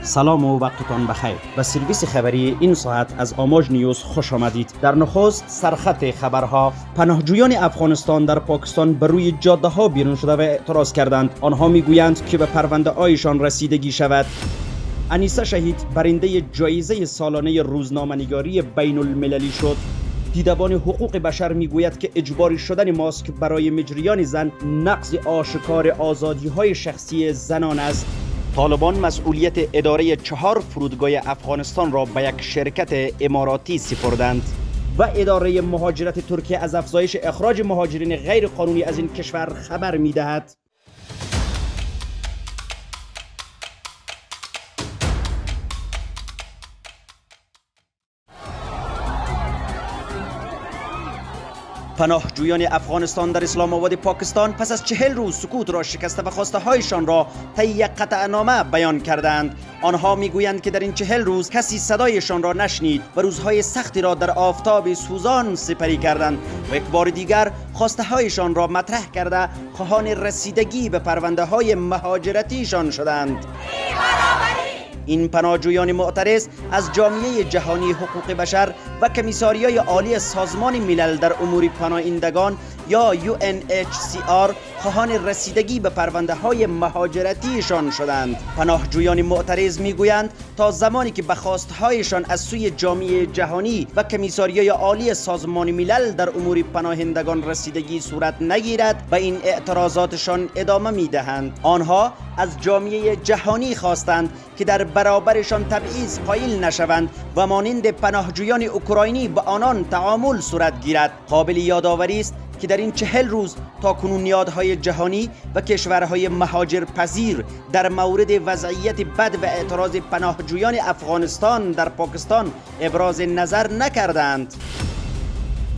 سلام و وقتتان بخیر. به سرویس خبری این ساعت از آماج نیوز خوش آمدید. در نخست سرخط خبرها: پناهجویان افغانستان در پاکستان بر روی جاده ها بیرون شده و اعتراض کردند. آنها میگویند که به پرونده هایشان رسیدگی شود. انیسه شهید برنده جایزه سالانه روزنامه‌نگاری بین المللی شد. دیدبان حقوق بشر میگوید که اجباری شدن ماسک برای مجریان زن نقض آشکار آزادی‌های شخصی زنان است. طالبان مسئولیت اداره 4 فرودگاه افغانستان را به یک شرکت اماراتی سپردند و اداره مهاجرت ترکیه از افزایش اخراج مهاجرین غیر قانونی از این کشور خبر می‌دهد. پناهجویان افغانستان در اسلام آباد پاکستان پس از 40 روز سکوت را شکسته و خواسته هایشان را طی یک قطعنامه بیان کردند. آنها میگویند که در این 40 روز کسی صدایشان را نشنید و روزهای سختی را در آفتاب سوزان سپری کردند و یک بار دیگر خواسته هایشان را مطرح کرده خواهان رسیدگی به پرونده های مهاجرتیشان شدند. این پناهجویان معترض از جامعه جهانی حقوق بشر و کمیساریای عالی سازمان ملل در امور پناهندگان یا UNHCR خواهان رسیدگی به پرونده های مهاجرتیشان شدند. پناهجویان معترض میگویند تا زمانی که به خواستهایشان از سوی جامعه جهانی و کمیساریای عالی سازمان ملل در امور پناهندگان رسیدگی صورت نگیرد و این اعتراضاتشان ادامه میدهند. آنها از جامعه جهانی خواستند که در برابرشان تبعیض قائل نشوند و مانند پناهجویان اوکراینی به آنان تعامل صورت گیرد. قابل یادآوری است که در این 40 روز تا کنون نهادهای جهانی و کشورهای مهاجر پذیر در مورد وضعیت بد و اعتراض پناهجویان افغانستان در پاکستان ابراز نظر نکردند.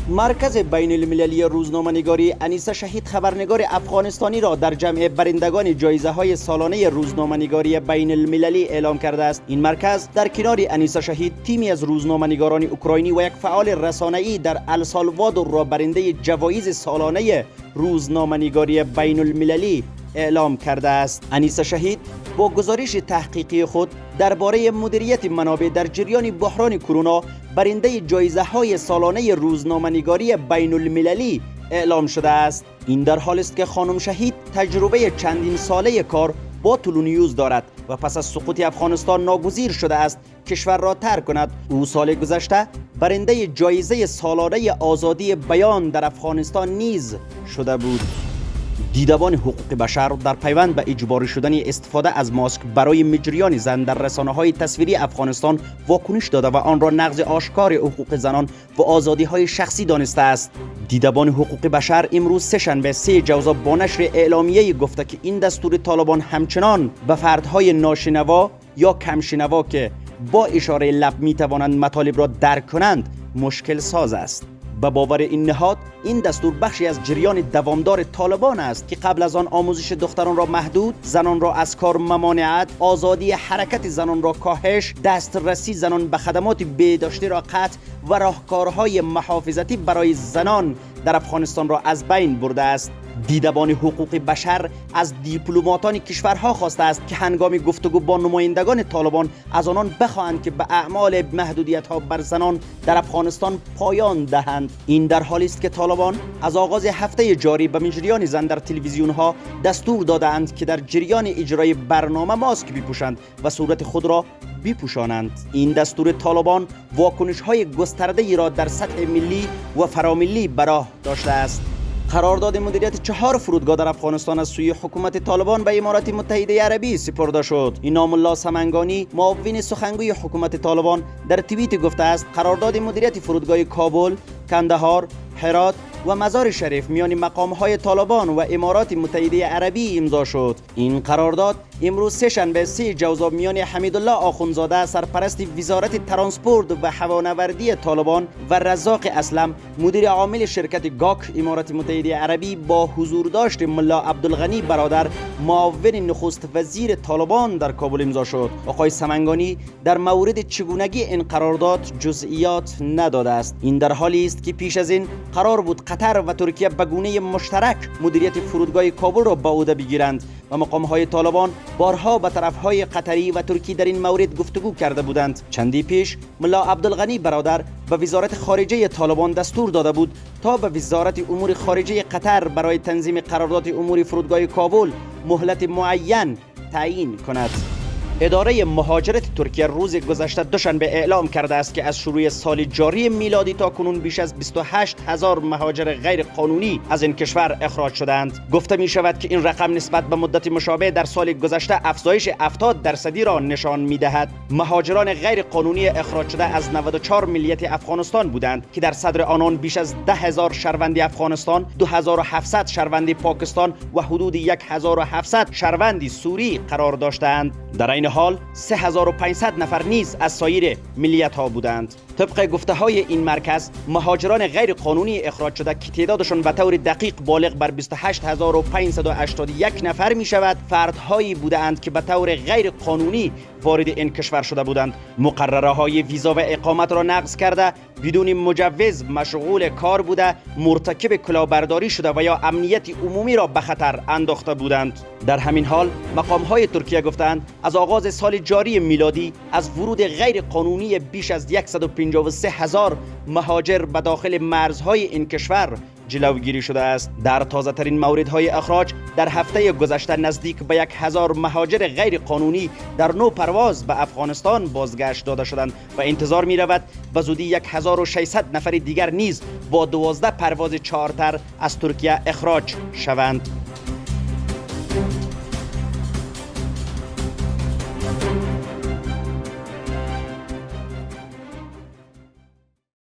مرکز بین المللی روزنامه‌نگاری انیسه شهید خبرنگار افغانستانی را در جمع برندگان جایزه های سالانه روزنامه‌نگاری بین المللی اعلام کرده است. این مرکز در کنار انیسه شهید تیمی از روزنامه‌نگاران اوکراینی و یک فعال رسانه‌ای در السالوادور را برنده جوایز سالانه روزنامه‌نگاری بین المللی اعلام کرده است. انیسه شهید با گزارش تحقیقی خود درباره مدیریت منابع در جریان بحران کرونا برنده جایزه های سالانه روزنامه‌نگاری بین المللی اعلام شده است. این در حالی است که خانم شهید تجربه چندین ساله کار با تلونیوز دارد و پس از سقوط افغانستان ناگزیر شده است کشور را ترک کند. او سال گذشته برنده جایزه سالانه آزادی بیان در افغانستان نیز شده بود. دیدبان حقوق بشر در پیوند به اجباری شدن استفاده از ماسک برای مجریان زن در رسانه‌های تصویری افغانستان واکنش داده و آن را نقض آشکار حقوق زنان و آزادی‌های شخصی دانسته است. دیدبان حقوق بشر امروز سه‌شنبه 3 جوزا با نشر اعلامیه‌ای گفته که این دستور طالبان همچنان به فردهای ناشنوا یا کمشنوا که با اشاره لب می‌توانند مطالب را درک کنند مشکل ساز است. به باور این نهاد این دستور بخشی از جریان دوامدار طالبان است که قبل از آن آموزش دختران را محدود، زنان را از کار ممانعت، آزادی حرکت زنان را کاهش، دسترسی زنان به خدمات بهداشتی را قطع و راهکارهای محافظتی برای زنان در افغانستان را از بین برده است. دیدبان حقوق بشر از دیپلماتان کشورها خواسته است که هنگام گفتگو با نمایندگان طالبان از آنان بخواهند که به اعمال محدودیت‌ها بر زنان در افغانستان پایان دهند. این در حالی است که طالبان از آغاز هفته جاری به مجریان زن در تلویزیون‌ها دستور دادند که در جریان اجرای برنامه ماسک بپوشند و صورت خود را بپوشانند. این دستور طالبان واکنش‌های گسترده‌ای را در سطح ملی و فراملی به راه داشته است. قرارداد مدیریت 4 فرودگاه در افغانستان از سوی حکومت طالبان به امارات متحده عربی سپرده شد. اینام الله سمنگانی معاون سخنگوی حکومت طالبان در توییت گفته است قرارداد مدیریت فرودگاه کابل، کندهار، هرات و مزار شریف میان مقام‌های طالبان و امارات متحده عربی امضا شد. این قرارداد امروز سه‌شنبه 3 جوزا میان حمیدالله آخوندزاده سرپرست وزارت ترانسپورت و هوانوردی طالبان و رزاق اسلم مدیر عامل شرکت گاک امارات متحده عربی با حضور داشت ملا عبدالغنی برادر معاون نخست وزیر طالبان در کابل امضا شد. آقای سمنگانی در مورد چگونگی این قرارداد جزئیات نداده است. این در حالی است که پیش از این قرار بود قطر و ترکیه به گونه مشترک مدیریت فرودگاه کابل را به عهده بگیرند و مقام‌های طالبان بارها به طرف‌های قطری و ترکی در این مورد گفتگو کرده بودند. چندی پیش ملا عبدالغنی برادر به وزارت خارجه طالبان دستور داده بود تا به وزارت امور خارجه قطر برای تنظیم قرارداد امور فرودگاه کابل مهلت معین تعیین کند. اداره مهاجرت ترکیه روز گذشته دوشنبه اعلام کرده است که از شروع سال جاری میلادی تا کنون بیش از 28,000 مهاجر غیر قانونی از این کشور اخراج شدند. گفته می شود که این رقم نسبت به مدت مشابه در سال گذشته افزایش 70% را نشان می دهد. مهاجران غیر قانونی اخراج شده از 94 ملیت افغانستان بودند که در صدر آنان بیش از 10,000 شهروند افغانستان، 2,700 شهروند پاکستان و حدود 1,700 شهروند سوری قرار داشتند. در این حال 3,500 نفر نیز از سایر ملیت ها بودند. طبق گفته های این مرکز مهاجران غیر قانونی اخراج شده که تعدادشان به طور دقیق بالغ بر 28,581 نفر می شود فردهایی بودند که به طور غیر قانونی وارد این کشور شده بودند، مقرره های ویزا و اقامت را نقض کرده، بدون مجوز مشغول کار بوده، مرتکب کلاهبرداری شده و یا امنیت عمومی را به خطر انداخته بودند. در همین حال مقام های ترکیه گفتند از آغاز سال جاری میلادی از ورود غیر قانونی بیش از 153,000 مهاجر به داخل مرزهای این کشور جلوگیری شده است. در تازه ترین موردهای اخراج در هفته گذشته نزدیک به 1,000 مهاجر غیر قانونی در نو پرواز به افغانستان بازگشت داده شدند و انتظار می رود به زودی 1,600 نفر دیگر نیز با 12 پرواز چارتر از ترکیه اخراج شوند.